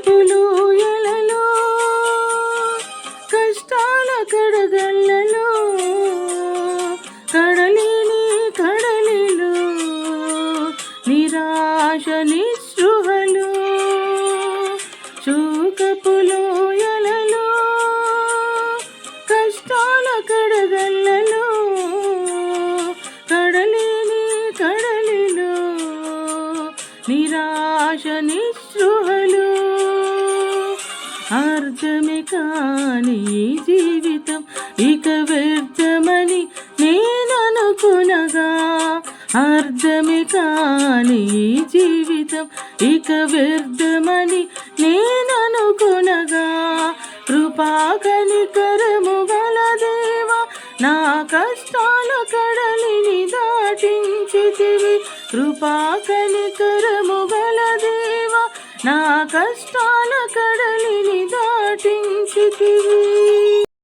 శోకపులోయలలో కష్టాల కడగళ్ళలో కడలిని కడలిలో నిరాశ నిస్పృహలు శోకపులోయలలో కష్టాల కడగళ్ళలో కడలిని కడలిలో నిరాశ నిస్పృహలు అర్థమే కాని జీవితం ఇక వ్యర్థమని నేననుకునగా అర్థమే కాని జీవితం ఇక వ్యర్థమని నేననుకునగా కృపా కనికరము గల దేవా నా కష్టాల కడలిని దాటించితివి కృపా కనికరము గల దేవా నా కష్టాల కడలిని దాటించితివి